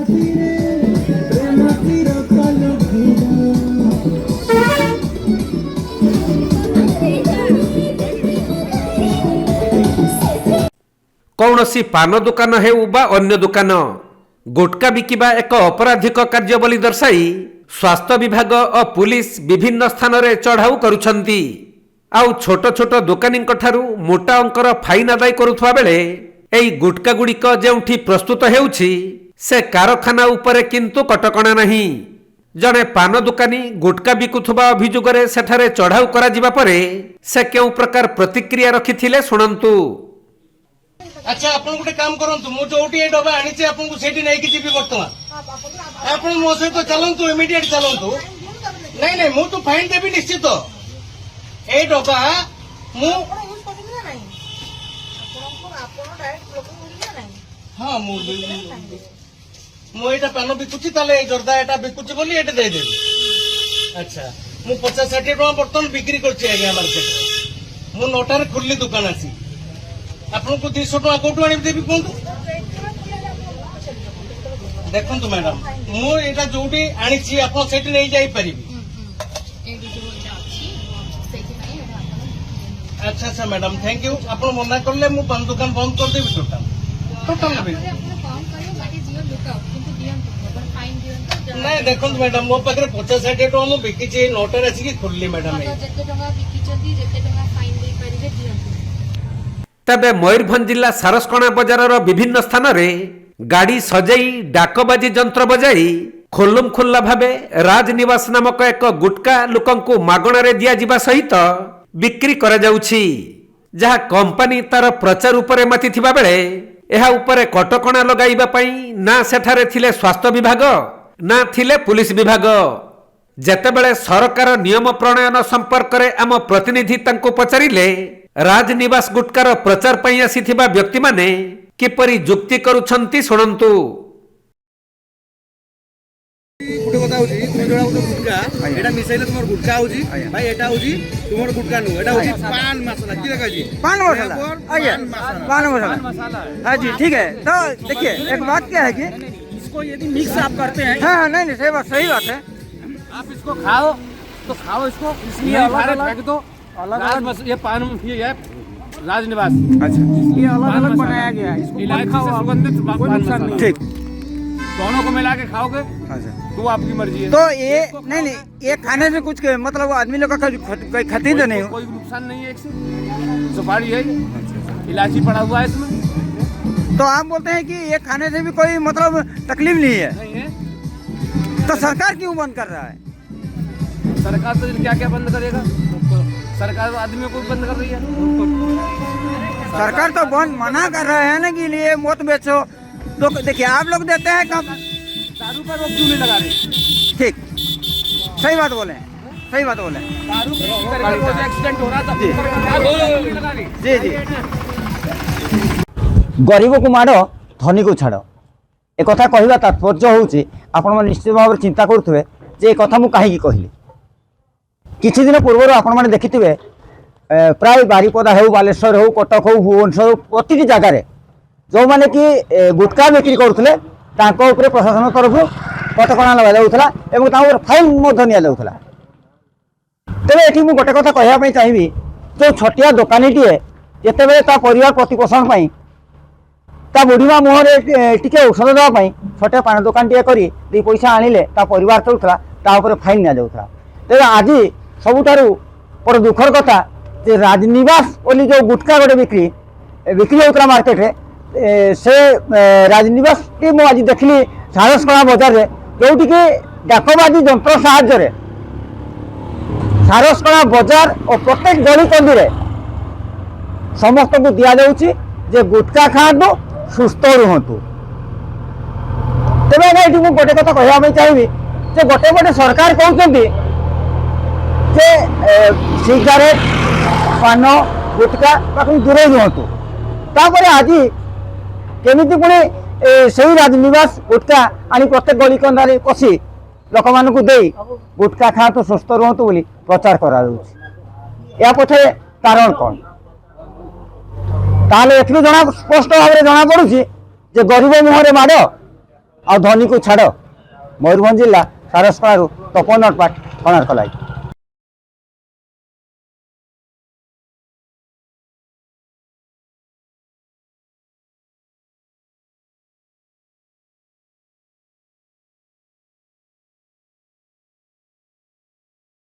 कौनसी पान दुकान हेउ बा अन्य दुकान गुटका बिकिबा एक अपराधिक कार्य बोली दर्शाई स्वास्थ्य विभाग और पुलिस विभिन्न स्थान रे चढ़ाऊ करुछंती। आउ छोट छोट दुकानी ठारू मोटा अंकर फाइन आदाय करुथुवा बेले एई गुटका गुड़िक जेउठी प्रस्तुत हेउछि से कारखाना उपरे किंतु कटकणा नहीं। जड़े पान दुकानी गुटका बिकुथुबा अभियोगरे सेठारे चढ़ाऊ करा जिबा परे से केउ प्रकार प्रतिक्रिया रखिथिले सुनंतु। अच्छा आपण गोटे काम करंतु मु जोटी ए डबा आनी छे आपन को सेठी नै कि जीबी वर्तमान आपण मो सहित चलंतु इमीडिएट चलंतु। नहीं नहीं मु तो फाइन देबी निश्चित ए डबा मु हां मु एटा पान बिकुची ताले जर्दा एटा बिकुची बोली एटा दे देबी। अच्छा मु 50-60 टका बर्तन बिक्री करछि आगे मार्केट मु नोटार खुल्ली दुकान आसी आपन को 200 टका कोटु आनी देबी कोंतु। देखंतु मैडम मु एटा जोटी आनी छी आपन सेठी नै जाई परिबी। अच्छा अच्छा मैडम थैंक यू आपन मना करले मु पान दुकान बंद कर देबी टोटल नहीं। देखो मैडम मो पाखे 50-60 टका मु बिकी नोटर आसिक खोलली मैडम तबे मयूरभंज जिला सारसकणा बजार विभिन्न स्थान रे गाड़ी सजाई डाकबाजी जंत्र बजाई खोलुम खुल्ला भावे राजनिवास नामक एक गुटका लोकंकु मागणारे दिया जिबा सहित बिक्री करा जाउछि। जहा कंपनी तार प्रचार उपरे माति थिबा बेले एहा उपरे कटकणा लगाइबा पई ना सेठारे थिले स्वास्थ्य विभाग ना थिले पुलिस विभाग। जेतेबेले सरकार नियम प्रणयन संपर्क रे आम प्रतिनिधि तांको पचारिले राजनिवास गुटकार प्रचार पई आसीथिबा व्यक्ति माने किपरि जुक्ति करूछंती सुनंतु। गुटे कथा होची तुम जोडा गुटका एटा मिसाइले तुमर गुटका होची भाई एटा होची तुमर गुटका नु एटा होची पान मसाला की रखा जी पान मसाला आइए पान मसाला हां जी ठीक है। तो देखिए एक बात क्या है कि इसको यदि मिक्स आप करते हैं हाँ नहीं सही बात है। आप इसको खाओ तो खाओ इसको इसलिए अलग फेंक दो अलग ये पान ये है राजनिवास। अच्छा ये अलग अलग बनाया गया है इसको खाओ सुगंधित पान ठीक दोनों को मिला के खाओगे। अच्छा तो आपकी मर्जी है। तो ये नहीं ये खाने से कुछ मतलब आदमी लोग का कोई क्षति तो नहीं हो कोई नुकसान नहीं है। एक से सुपारी है इलायची पड़ा हुआ है इसमें। तो आप बोलते हैं कि ये खाने से भी कोई मतलब तकलीफ नहीं है। नहीं है तो सरकार क्यों बंद कर रहा है? सरकार तो क्या क्या बंद करेगा सरकार तो आदमी को बंद कर रही है। सरकार तो बंद मना कर रहे हैं ना कि ये मौत बेचो। तो देखिए आप लोग देते हैं कब दारू पर रोक क्यों नहीं लगा रहे? ठीक सही बात बोले दारू एक्सीडेंट हो रहा था जी जी। गरीब को माड़ धनी को छाड़ एक कथा कहवा तात्पर्य होउछि आपण मन निश्चित भाव में चिंता करुवे जे कथा मु कहीं कहली। किछि दिन पूर्व आपण मैंने देखिथिबे प्राय बारिपदा हो बालेश्वर हो कटक हो भुवनेश्वर हो प्रति जगार जो मैंने कि गुटखा बिक्री करुले प्रशासन तरफ कटकणा लगा जाऊला और फाइन नि तेरे ये गोटे कथा कहवाई चाहिए जो छटिया दुकानीटे जिते परिवार प्रतिपोषण ता बुढ़ीमा मुहर टी औषध देवाई छटिया पान दुकान टे कर दी पैसा आनिले परिवार चलूला फाइन नि जाऊला। तेज आज सबुठारु बड़ दुखर कथा जे राजनिवास बोली जो गुटखा गोटे बिक्री होता मार्केट रे से राजनिवास टी मुझे आज देखली सारसकणा बजार रे जोटि कि डाकबाजी जंत्र साहाय्य सारसकणा बजार और प्रत्येक गली कंदी रे समस्त को दिया जाउछि जे गुटखा खातु सुस्थ रुहतु। तेरे ये गोटे कथा कहवाई चाहिए जे गोटे गोटे सरकार कहते जे सिगारेट पान गुटखा दूर रुहतु तापर आज केमिति पुणी से राजनिवास गुटखा आनी प्रत्येक गली कंदारे पशि लोक मान गुटखा खातु सुस्थ रुहतु बोली प्रचार करा या पछे कारण कौन ताले एथि जना स्पष्ट भाव में जना पड़ुछि जे गरीब मुहरे माड़ ଆଉ ଧନୀକୁ ଛାଡ଼। ମୟୂରଭଞ୍ଜ ଜିଲ୍ଲା ସାରସକଣାରୁ ତପନ ନଟପାଟ କୋଣାର୍କ ଲାଇଭ୍।